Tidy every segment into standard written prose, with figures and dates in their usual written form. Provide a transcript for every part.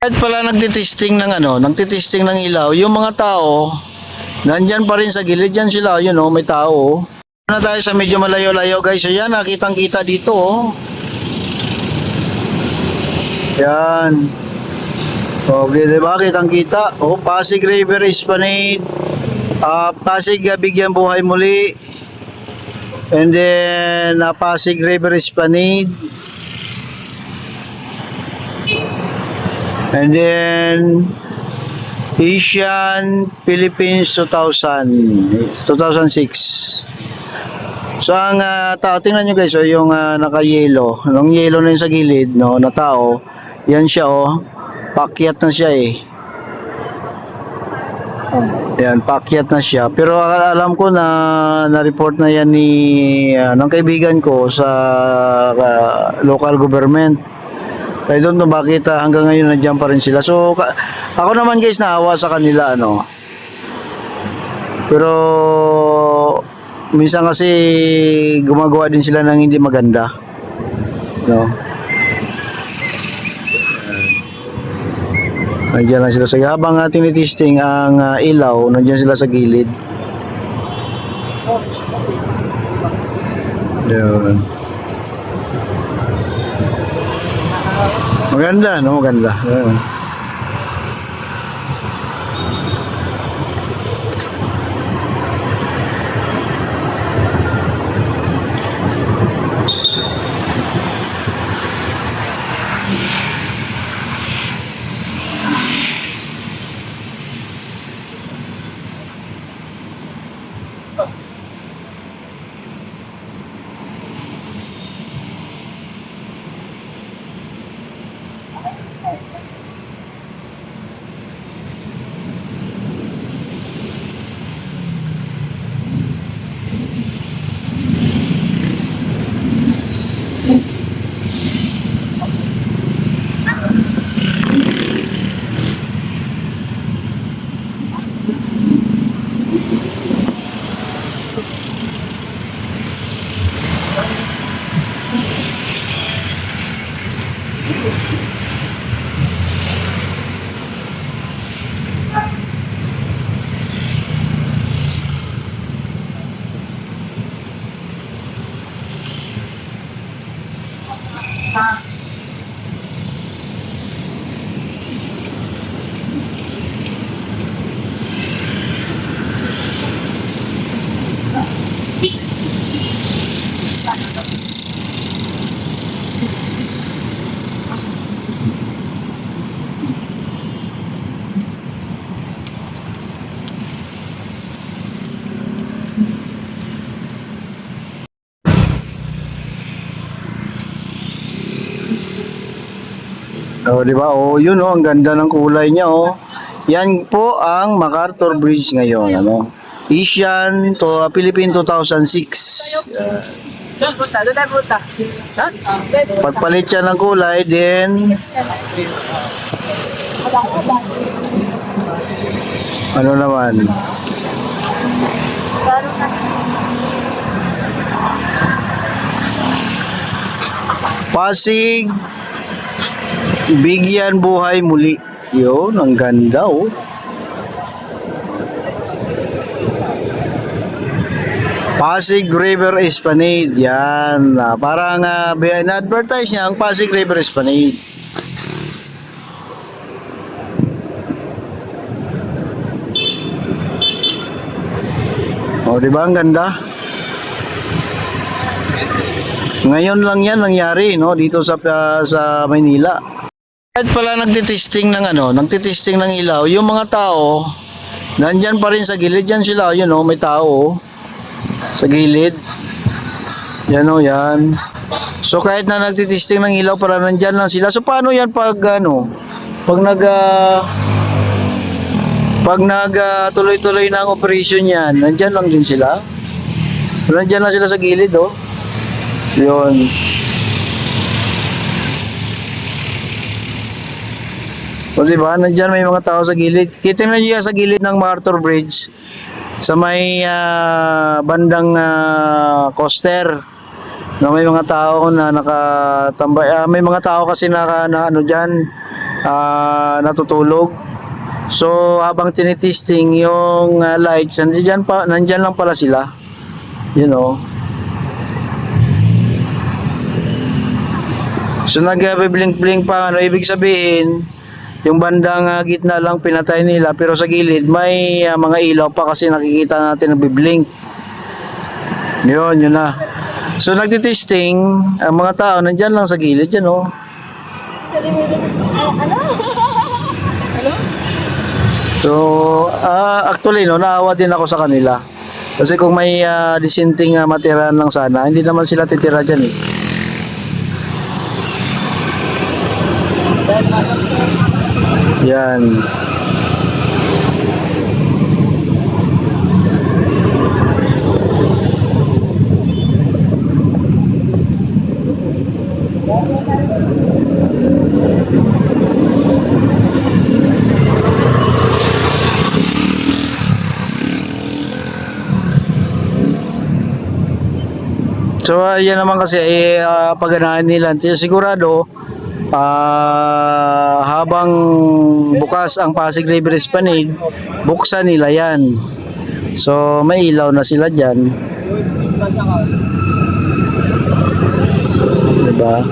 Kahit pala nagtitesting ng nagtitesting ng ilaw, yung mga tao, nandyan pa rin sa gilid yan sila, may tao. Na tayo sa medyo malayo-layo guys, so yan, nakitang-kita dito Yan. Okay, diba? Kitang-kita. Pasig River Esplanade. Pasig Bigyan Buhay Muli. And then, Pasig River Esplanade. And then Asian Philippines 2006. So ang tao, tingnan nyo guys, yung naka-yellow, yung yellow na yun sa gilid, na tao, yan siya pakyat na siya Yan, pakyat na siya. Pero alam ko na report na yan ng kaibigan ko sa local government. I don't know bakit hanggang ngayon nandiyan pa rin sila. So, ako naman guys, naawa sa kanila, Pero, minsan kasi gumagawa din sila ng hindi maganda. Nandiyan lang sila habang tinitesting ang ilaw, nandiyan sila sa gilid. Yan. Maganda, maganda. Di ba? Yun ang ganda ng kulay niya Yan po ang MacArthur Bridge ngayon, Asian to Philippine 2006. Pagpalit siya ng kulay, then ano naman? Pasig Bigyan Buhay Muli. Yun, ang ganda Pasig River Esplanade. Yan. Parang na-advertise niya ang Pasig River Esplanade. Di ba ang ganda? Ngayon lang yan nangyari, dito sa Maynila. Kahit pala nagtitesting ng nagtitesting ng ilaw, yung mga tao, nandyan pa rin sa gilid yan sila, may tao sa gilid. Yan yan. So kahit na nagtitesting ng ilaw, para nandyan lang sila. So paano yan pag tuloy-tuloy na ang operation yan, nandyan lang din sila. Nandyan lang sila sa gilid, Yun. Diba? Nandyan may mga tao sa gilid. Kita nyo yan sa gilid ng MacArthur Bridge. Sa may bandang coaster. Na may mga tao na nakatambay. May mga tao kasi dyan. natutulog. So habang tinitesting yung lights, nandyan lang pala sila. You know. So nag-blink-blink pa, ano ibig sabihin, yung bandang gitna lang pinatay nila, pero sa gilid may mga ilaw pa kasi nakikita natin nagbi-blink. Yun na. So nagtitesting, ang mga tao nandyan lang sa gilid, yan oh. So actually no, naawa din ako sa kanila. Kasi kung may dissenting matirahan lang sana, hindi naman sila titira dyan eh. Yan. So yan naman kasi pagganahan nila. Sigurado habang bukas ang Pasig River Esplanade, buksan nila yan. So may ilaw na sila dyan. Diba?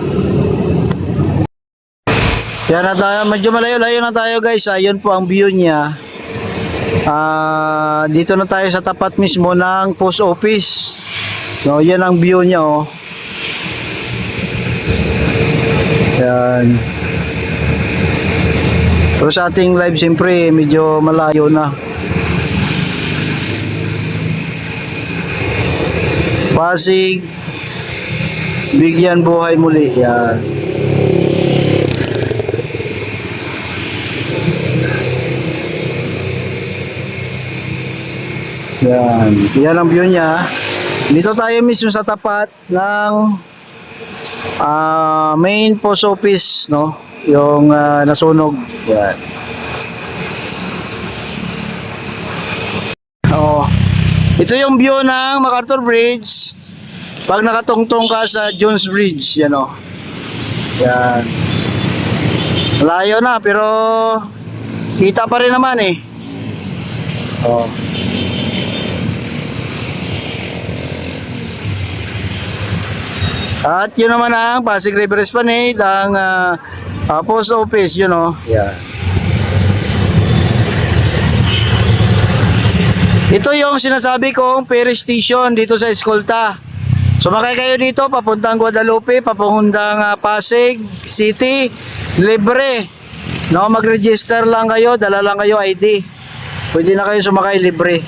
Yan na tayo, medyo malayo-layo na tayo guys. Ayun po ang view niya. Dito na tayo sa tapat mismo ng post office. So yan ang view niya oh. Yan. Pero sa ating live siyempre medyo malayo na. Pasig, bigyan buhay muli. Yan. Yan. Yan ang view niya. Dito tayo mismo sa tapat ng main post office, no? Yung nasunog. Yan. Oh. Ito yung view ng MacArthur Bridge. Pag nakatungtong ka sa Jones Bridge, yan oh. Yan. Layo na pero kita pa rin naman eh. Oh. At yun naman ang Pasig River Esplanade, ang post office, yun o. Yeah. Ito yung sinasabi kong ferry station dito sa Escolta. Sumakay kayo dito, papuntang Guadalupe, papuntang Pasig City, libre. No, mag-register lang kayo, dala lang kayo ID. Pwede na kayo sumakay libre.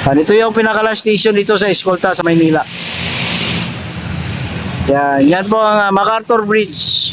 Ito yung pinaka-last station dito sa Escolta sa Maynila. Yan po ang MacArthur Bridge.